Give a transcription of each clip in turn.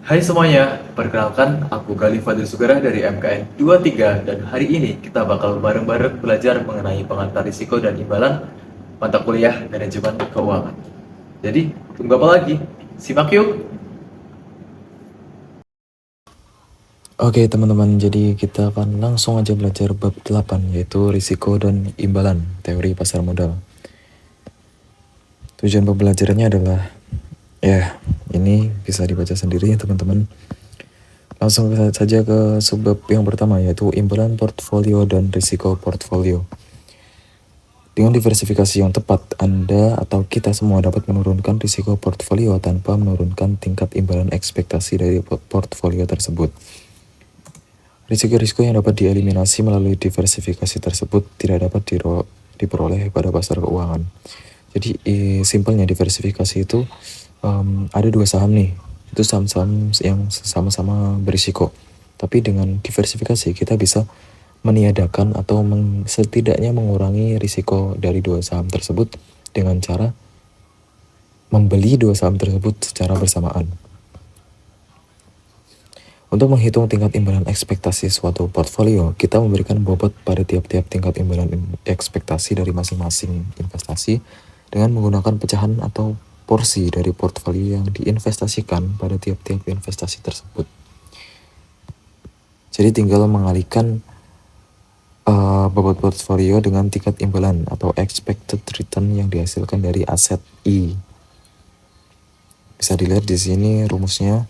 Hai semuanya, perkenalkan aku Galih Fadil Sugara dari MKN 23 dan hari ini kita bakal bareng-bareng belajar mengenai pengantar risiko dan imbalan mata kuliah manajemen keuangan. Jadi, tunggu apa lagi? Simak yuk! Oke teman-teman, jadi kita akan langsung aja belajar bab 8 yaitu risiko dan imbalan teori pasar modal. Tujuan pembelajarannya adalah ini bisa dibaca sendiri ya teman-teman. Langsung saja ke subbab yang pertama yaitu imbalan portfolio dan risiko portfolio. Dengan diversifikasi yang tepat, Anda atau kita semua dapat menurunkan risiko portfolio tanpa menurunkan tingkat imbalan ekspektasi dari portfolio tersebut. Risiko-risiko yang dapat dieliminasi melalui diversifikasi tersebut tidak dapat diperoleh pada pasar keuangan. Jadi simpelnya diversifikasi itu ada dua saham nih, itu saham-saham yang sama-sama berisiko. Tapi dengan diversifikasi kita bisa meniadakan atau setidaknya mengurangi risiko dari dua saham tersebut dengan cara membeli dua saham tersebut secara bersamaan. Untuk menghitung tingkat imbalan ekspektasi suatu portfolio, kita memberikan bobot pada tiap-tiap tingkat imbalan ekspektasi dari masing-masing investasi dengan menggunakan pecahan atau porsi dari portfolio yang diinvestasikan pada tiap-tiap investasi tersebut. Jadi tinggal mengalihkan bobot portfolio dengan tingkat imbalan atau expected return yang dihasilkan dari aset I. Bisa dilihat di sini rumusnya.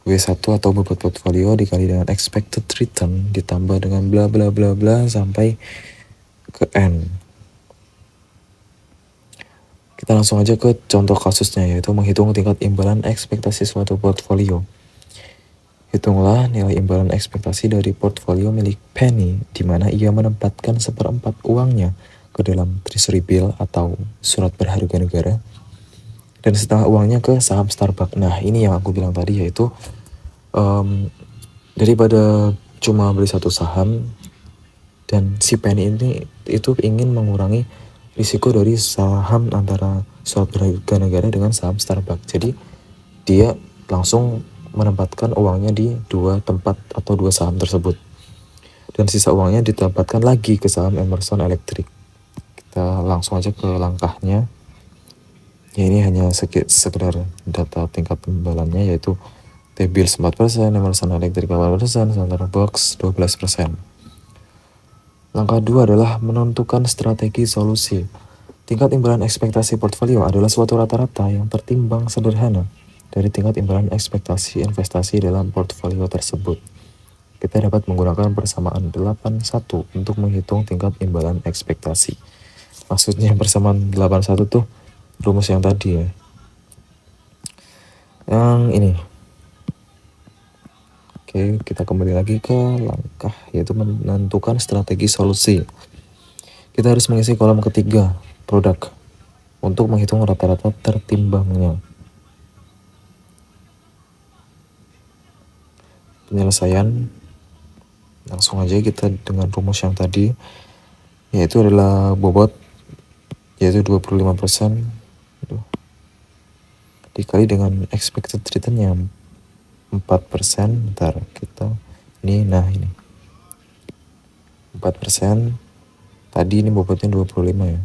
W1 atau bobot portfolio dikali dengan expected return ditambah dengan bla bla bla bla sampai ke N. Kita langsung aja ke contoh kasusnya, yaitu menghitung tingkat imbalan ekspektasi suatu portfolio. Hitunglah nilai imbalan ekspektasi dari portfolio milik Penny di mana ia menempatkan 1/4 uangnya ke dalam treasury bill atau surat berharga negara dan setengah uangnya ke saham Starbucks. Nah, ini yang aku bilang tadi, yaitu daripada cuma beli satu saham, dan si Penny ini itu ingin mengurangi risiko dari saham antara surat berharga negara dengan saham Starbucks. Jadi dia langsung menempatkan uangnya di dua tempat atau dua saham tersebut, dan sisa uangnya ditempatkan lagi ke saham Emerson Electric. Kita langsung aja ke langkahnya. Ya, ini hanya sekedar data tingkat imbalannya, yaitu T-Bills 4%, Emerson Electric 8%, Starbucks 12%. Langkah 2 adalah menentukan strategi solusi. Tingkat imbalan ekspektasi portfolio adalah suatu rata-rata yang tertimbang sederhana dari tingkat imbalan ekspektasi investasi dalam portfolio tersebut. Kita dapat menggunakan persamaan 81 untuk menghitung tingkat imbalan ekspektasi. Maksudnya persamaan 81 tuh rumus yang tadi ya. Yang ini. Oke, kita kembali lagi ke langkah, yaitu menentukan strategi solusi. Kita harus mengisi kolom ketiga, produk, untuk menghitung rata-rata tertimbangnya. Penyelesaian, langsung aja kita dengan rumus yang tadi, yaitu adalah bobot, yaitu 25%, dikali dengan expected return-nya 4%. Bentar, kita ini 4%. Tadi ini bobotnya 25 ya.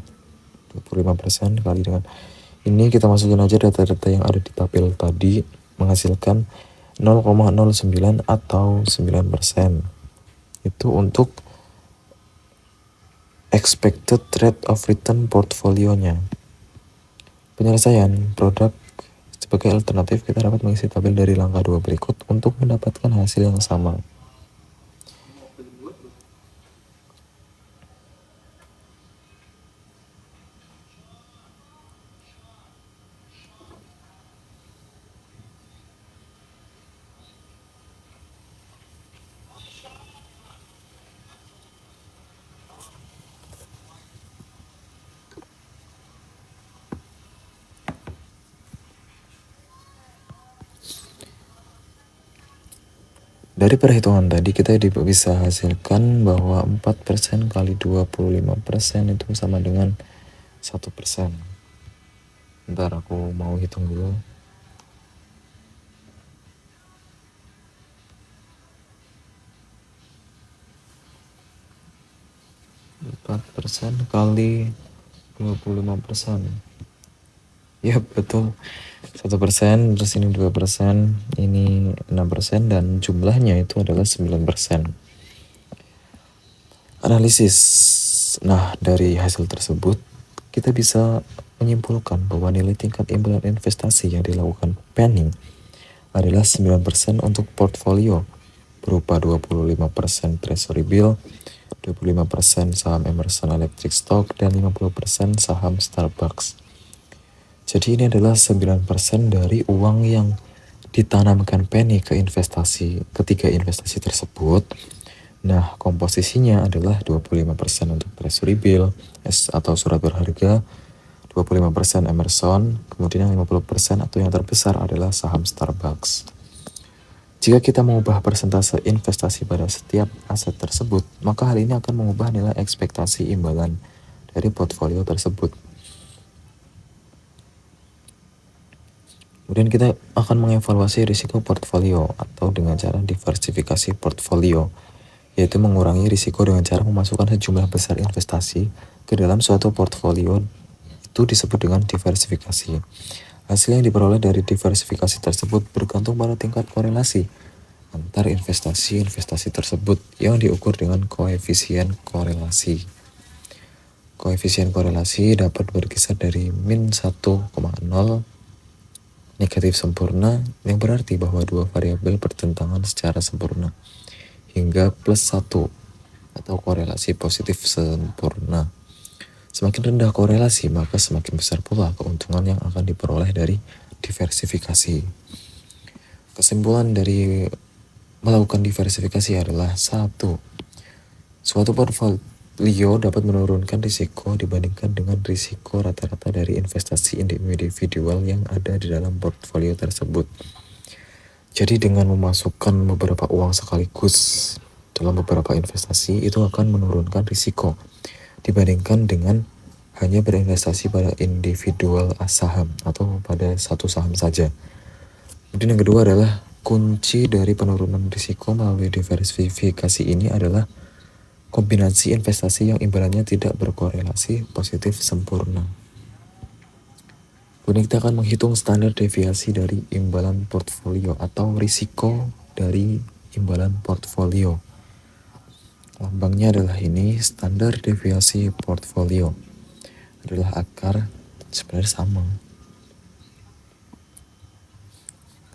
25% kali dengan ini, kita masukin aja data-data yang ada di tabel tadi, menghasilkan 0,09 atau 9%. Itu untuk expected rate of return portfolionya. Penyelesaian produk, sebagai alternatif kita dapat mengisi tabel dari langkah 2 berikut untuk mendapatkan hasil yang sama. Dari perhitungan tadi kita bisa hasilkan bahwa 4% kali 25% itu sama dengan 1%. Bentar aku mau hitung dulu. %4 kali 25%. Ya betul, 1%, terus ini 2%, ini 6%, dan jumlahnya itu adalah 9%. Analisis. Nah, dari hasil tersebut kita bisa menyimpulkan bahwa nilai tingkat imbalan investasi yang dilakukan Penny adalah 9% untuk portfolio berupa 25% treasury bill, 25% saham Emerson Electric Stock, dan 50% saham Starbucks. Jadi ini adalah 9% dari uang yang ditanamkan Penny ke ketiga investasi tersebut. Nah, komposisinya adalah 25% untuk treasury bill atau surat berharga, 25% Emerson, kemudian 50% atau yang terbesar adalah saham Starbucks. Jika kita mengubah persentase investasi pada setiap aset tersebut, maka hal ini akan mengubah nilai ekspektasi imbalan dari portfolio tersebut. Kemudian kita akan mengevaluasi risiko portfolio atau dengan cara diversifikasi portfolio, yaitu mengurangi risiko dengan cara memasukkan sejumlah besar investasi ke dalam suatu portfolio. Itu disebut dengan diversifikasi. Hasil yang diperoleh dari diversifikasi tersebut bergantung pada tingkat korelasi antar investasi tersebut yang diukur dengan koefisien korelasi. Koefisien korelasi dapat berkisar dari min 1,0 negatif sempurna, yang berarti bahwa dua variabel bertentangan secara sempurna, hingga plus 1 atau korelasi positif sempurna. Semakin rendah korelasi, maka semakin besar pula keuntungan yang akan diperoleh dari diversifikasi. Kesimpulan dari melakukan diversifikasi adalah 1. Suatu portfolio dapat menurunkan risiko dibandingkan dengan risiko rata-rata dari investasi individual yang ada di dalam portfolio tersebut. Jadi dengan memasukkan beberapa uang sekaligus dalam beberapa investasi itu akan menurunkan risiko dibandingkan dengan hanya berinvestasi pada individual saham atau pada satu saham saja. Kemudian yang kedua adalah kunci dari penurunan risiko melalui diversifikasi ini adalah kombinasi investasi yang imbalannya tidak berkorelasi positif sempurna. Kemudian kita akan menghitung standar deviasi dari imbalan portfolio atau risiko dari imbalan portfolio. Lambangnya adalah ini, standar deviasi portfolio adalah akar, sebenarnya sama.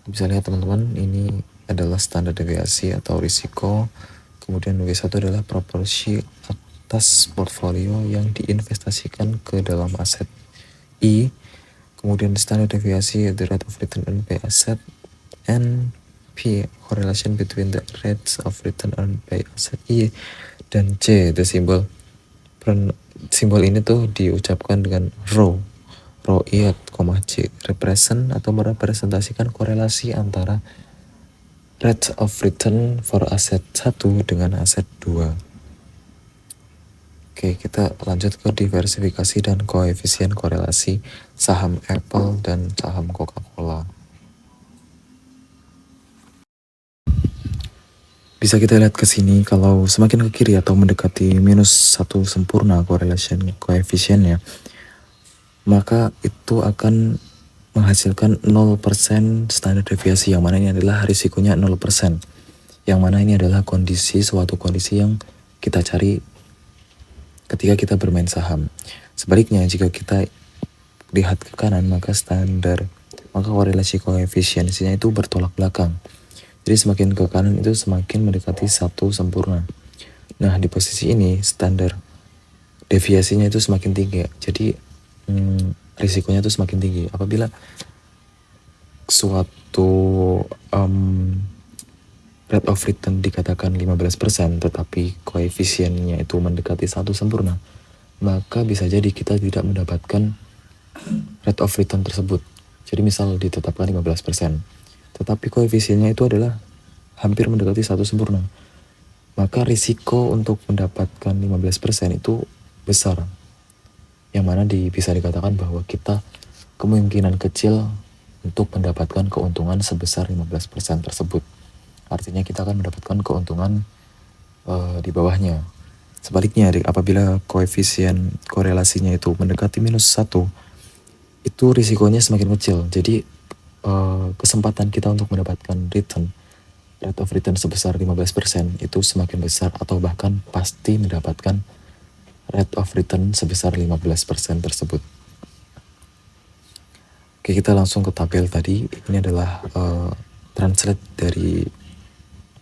Bisa lihat teman-teman, ini adalah standar deviasi atau risiko. Kemudian W1 adalah proporsi atas portfolio yang diinvestasikan ke dalam aset I. Kemudian standar deviasi the rate of return earned by asset, and P correlation between the rates of return earned by asset I, dan C the symbol. Simbol ini tuh diucapkan dengan rho I, C represent atau merepresentasikan korelasi antara rate of return for aset 1 dengan aset 2. Oke, kita lanjut ke diversifikasi dan koefisien korelasi saham Apple dan saham Coca-Cola. Bisa kita lihat ke sini, kalau semakin ke kiri atau mendekati minus 1 sempurna correlation koefisiennya, maka itu akan menghasilkan 0% standar deviasi, yang mana ini adalah risikonya 0%. Yang mana ini adalah suatu kondisi yang kita cari ketika kita bermain saham. Sebaliknya, jika kita lihat ke kanan, maka korelasi koefisiensinya itu bertolak belakang. Jadi semakin ke kanan itu semakin mendekati 1 sempurna. Nah, di posisi ini standar deviasinya itu semakin tinggi. Jadi risikonya itu semakin tinggi. Apabila suatu rate of return dikatakan 15%, tetapi koefisiennya itu mendekati 1 sempurna, maka bisa jadi kita tidak mendapatkan rate of return tersebut. Jadi misal ditetapkan 15%, tetapi koefisiennya itu adalah hampir mendekati 1 sempurna. Maka risiko untuk mendapatkan 15% itu besar. Yang mana bisa dikatakan bahwa kita kemungkinan kecil untuk mendapatkan keuntungan sebesar 15% tersebut. Artinya kita akan mendapatkan keuntungan di bawahnya. Sebaliknya, apabila koefisien korelasinya itu mendekati -1, itu risikonya semakin kecil. Jadi kesempatan kita untuk mendapatkan rate of return sebesar 15% itu semakin besar, atau bahkan pasti mendapatkan rate of return sebesar 15% tersebut. Oke, kita langsung ke tabel tadi. Ini adalah translate dari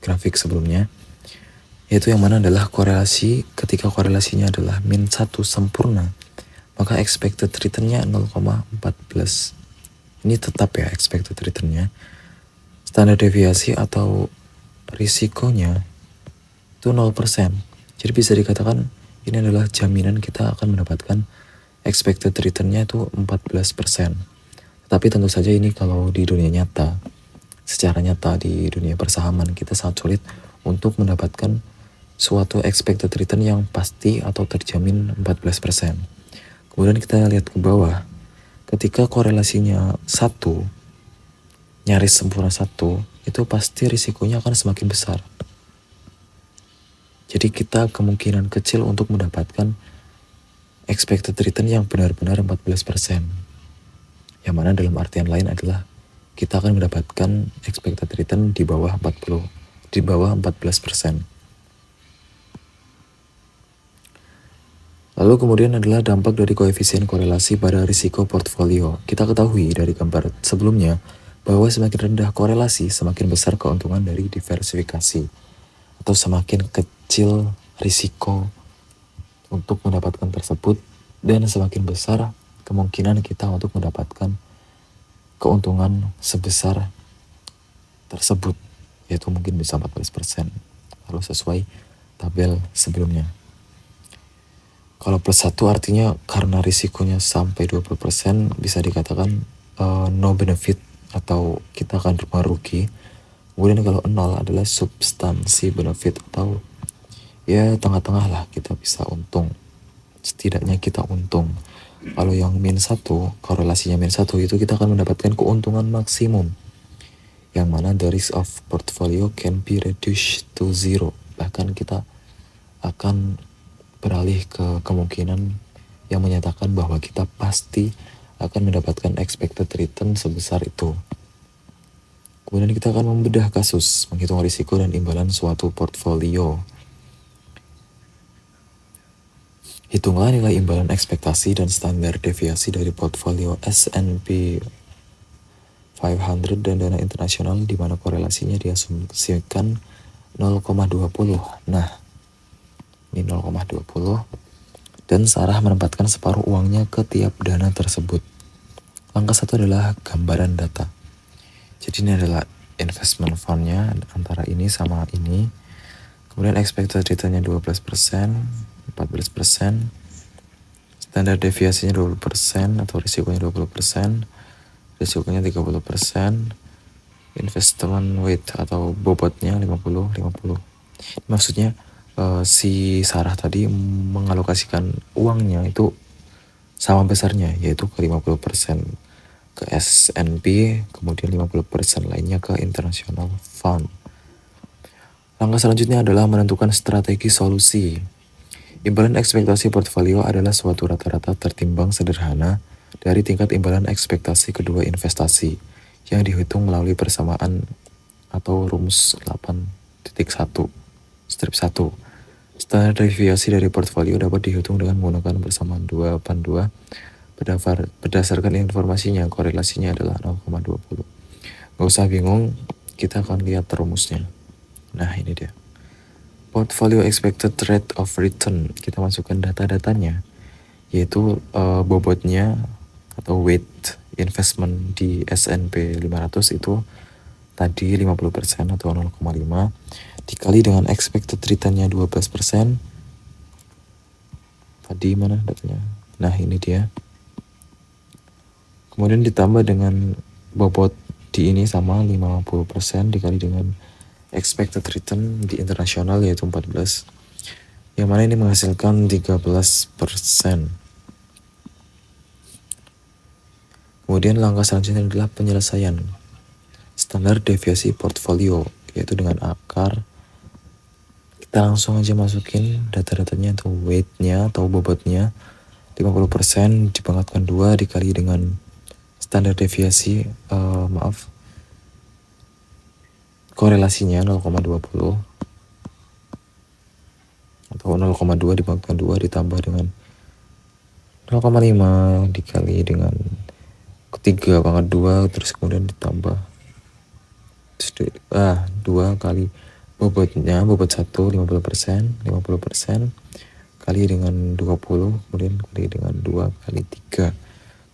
grafik sebelumnya, yaitu yang mana adalah korelasi. Ketika korelasinya adalah -1 sempurna, maka expected return-nya 0,14. Ini tetap ya expected return-nya. Standar deviasi atau risikonya itu 0%. Jadi bisa dikatakan ini adalah jaminan kita akan mendapatkan expected return-nya itu 14%. Tapi tentu saja ini kalau di dunia nyata, secara nyata di dunia persahaman kita sangat sulit untuk mendapatkan suatu expected return yang pasti atau terjamin 14%. Kemudian kita lihat ke bawah, ketika korelasinya 1, nyaris sempurna 1, itu pasti risikonya akan semakin besar. Jadi kita kemungkinan kecil untuk mendapatkan expected return yang benar-benar 14%. Yang mana dalam artian lain adalah kita akan mendapatkan expected return di bawah 14%. Lalu kemudian adalah dampak dari koefisien korelasi pada risiko portfolio. Kita ketahui dari gambar sebelumnya bahwa semakin rendah korelasi, semakin besar keuntungan dari diversifikasi, atau semakin kecil risiko untuk mendapatkan tersebut, dan semakin besar kemungkinan kita untuk mendapatkan keuntungan sebesar tersebut, yaitu mungkin bisa 14%. Lalu sesuai tabel sebelumnya. Kalau +1 artinya karena risikonya sampai 20%, bisa dikatakan no benefit atau kita akan merugi. Kemudian kalau 0 adalah substansi benefit, atau ya tengah-tengah lah, kita bisa untung. Setidaknya kita untung. Kalau yang -1, korelasinya -1, itu kita akan mendapatkan keuntungan maksimum, yang mana the risk of portfolio can be reduced to 0. Bahkan kita akan beralih ke kemungkinan yang menyatakan bahwa kita pasti akan mendapatkan expected return sebesar itu. Kemudian kita akan membedah kasus, menghitung risiko dan imbalan suatu portfolio. Hitunglah nilai imbalan ekspektasi dan standar deviasi dari portfolio S&P 500 dan dana internasional, di mana korelasinya diasumsikan 0,20. Nah, ini 0,20, dan Sarah menempatkan separuh uangnya ke tiap dana tersebut. Langkah 1 adalah gambaran data. Jadi ini adalah investment fund-nya antara ini sama ini. Kemudian expected return-nya 12%, 14%, standar deviasinya 20% atau risikonya 20%, risikonya 30%, investment weight atau bobotnya 50-50. Maksudnya si Sarah tadi mengalokasikan uangnya itu sama besarnya, yaitu ke 50% ke S&P, kemudian 50% lainnya ke international fund. Langkah selanjutnya adalah menentukan strategi solusi. Imbalan ekspektasi portfolio adalah suatu rata-rata tertimbang sederhana dari tingkat imbalan ekspektasi kedua investasi yang dihitung melalui persamaan atau rumus 8.1 strip 1. Standar deviasi dari portfolio dapat dihitung dengan menggunakan persamaan 2/2. Berdasarkan informasinya, korelasinya adalah 0,20. Gak usah bingung, kita akan lihat rumusnya. Nah, ini dia. Portfolio expected rate of return, kita masukkan data-datanya, yaitu bobotnya atau weight investment di S&P 500 itu tadi 50% atau 0,5 dikali dengan expected return-nya 12%. Tadi mana datanya? Nah, ini dia. Kemudian ditambah dengan bobot di ini sama 50% dikali dengan expected return di internasional yaitu 14, yang mana ini menghasilkan 13%. Kemudian langkah selanjutnya adalah penyelesaian standar deviasi portfolio, yaitu dengan akar. Kita langsung aja masukin data-datanya atau weight-nya atau bobotnya. 50% dipangkatkan 2 dikali dengan standar deviasi, korelasinya 0,20 atau 0,2 dipangkatkan 2 ditambah dengan 0,5 dikali dengan 3/2 terus kemudian ditambah 2 kali bobotnya, bobot 1 50% kali dengan 20 kemudian kali dengan 2 kali 3,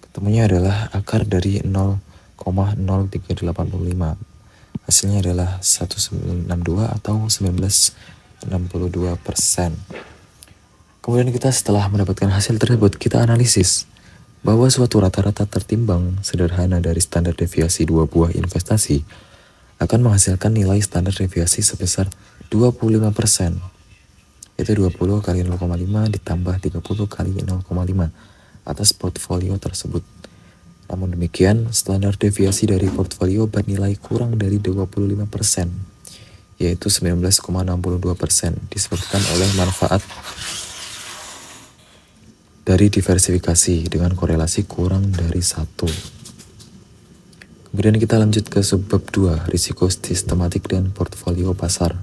ketemunya adalah akar dari 0,0385. Hasilnya adalah 1962 atau 1962%. Kemudian kita setelah mendapatkan hasil tersebut, kita analisis bahwa suatu rata-rata tertimbang sederhana dari standar deviasi dua buah investasi akan menghasilkan nilai standar deviasi sebesar 25%, yaitu 20 kali 0,5 ditambah 30 kali 0,5 atas portfolio tersebut. Namun demikian, standar deviasi dari portfolio bernilai kurang dari 25%, yaitu 19,62%, disebabkan oleh manfaat dari diversifikasi dengan korelasi kurang dari 1. Kemudian kita lanjut ke subbab 2, risiko sistematik dan portfolio pasar.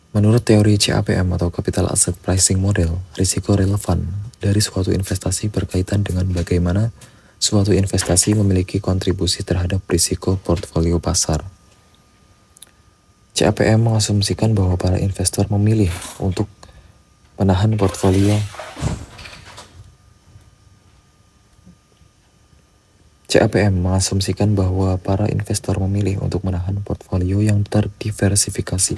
Menurut teori CAPM atau Capital Asset Pricing Model, risiko relevan dari suatu investasi berkaitan dengan bagaimana suatu investasi memiliki kontribusi terhadap risiko portfolio pasar. CAPM mengasumsikan bahwa para investor memilih untuk menahan portfolio. CAPM mengasumsikan bahwa para investor memilih untuk menahan portfolio yang terdiversifikasi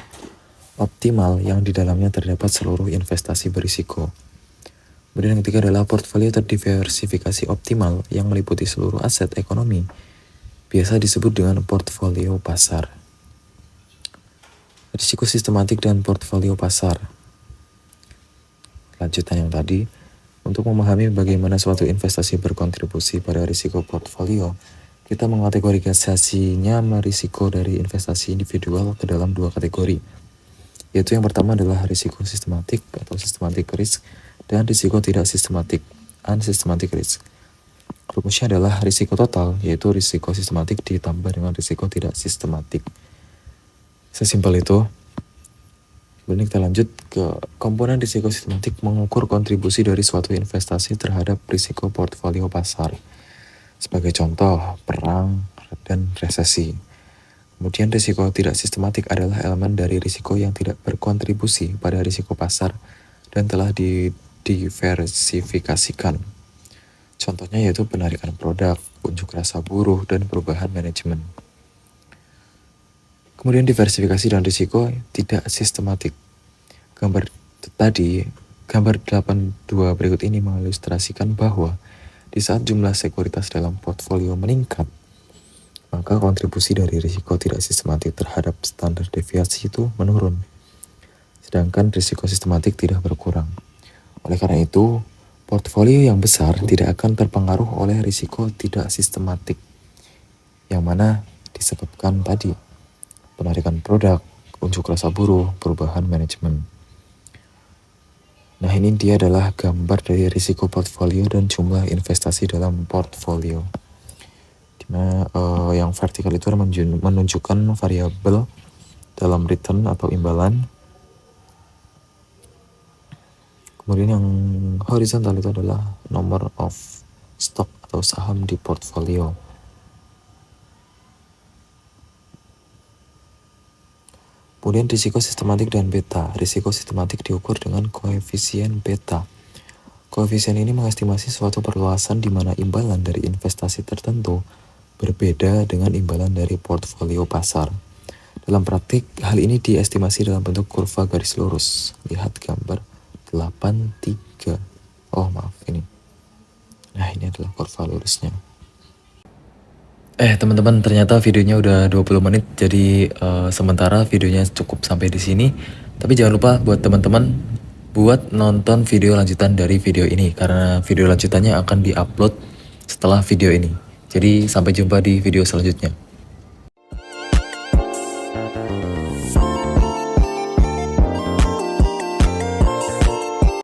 optimal yang di dalamnya terdapat seluruh investasi berisiko. Kemudian yang ketiga adalah portfolio terdiversifikasi optimal yang meliputi seluruh aset ekonomi, biasa disebut dengan portfolio pasar. Risiko sistematik dan portfolio pasar. Lanjutan yang tadi, untuk memahami bagaimana suatu investasi berkontribusi pada risiko portfolio, kita mengategorisasinya risiko dari investasi individual ke dalam 2 kategori, yaitu yang pertama adalah risiko sistematik atau systematic risk dan risiko tidak sistematik, unsystematic risk. Rumusnya adalah risiko total, yaitu risiko sistematik ditambah dengan risiko tidak sistematik. Sesimpel itu. Kemudian kita lanjut ke komponen risiko sistematik, mengukur kontribusi dari suatu investasi terhadap risiko portfolio pasar. Sebagai contoh, perang dan resesi. Kemudian risiko tidak sistematik adalah elemen dari risiko yang tidak berkontribusi pada risiko pasar dan telah didiversifikasikan. Contohnya yaitu penarikan produk, unjuk rasa buruh, dan perubahan manajemen. Kemudian diversifikasi dan risiko tidak sistematik. Gambar 82 berikut ini mengilustrasikan bahwa di saat jumlah sekuritas dalam portfolio meningkat, maka kontribusi dari risiko tidak sistematik terhadap standar deviasi itu menurun, sedangkan risiko sistematik tidak berkurang. Oleh karena itu, portfolio yang besar tidak akan terpengaruh oleh risiko tidak sistematik, yang mana disebabkan tadi, penarikan produk, unjuk rasa buruh, perubahan manajemen. Nah, ini dia adalah gambar dari risiko portfolio dan jumlah investasi dalam portfolio. Dimana yang vertikal itu menunjukkan variabel dalam return atau imbalan. Kemudian yang horizontal itu adalah number of stock atau saham di portfolio. Kemudian risiko sistematik dan beta. Risiko sistematik diukur dengan koefisien beta. Koefisien ini mengestimasi suatu perluasan di mana imbalan dari investasi tertentu berbeda dengan imbalan dari portfolio pasar. Dalam praktik, hal ini diestimasi dalam bentuk kurva garis lurus. Lihat gambar 83. Oh, maaf ini. Nah, ini adalah kurva lurusnya. Teman-teman, ternyata videonya udah 20 menit, jadi sementara videonya cukup sampai di sini. Tapi jangan lupa buat teman-teman buat nonton video lanjutan dari video ini, karena video lanjutannya akan diupload setelah video ini. Jadi sampai jumpa di video selanjutnya.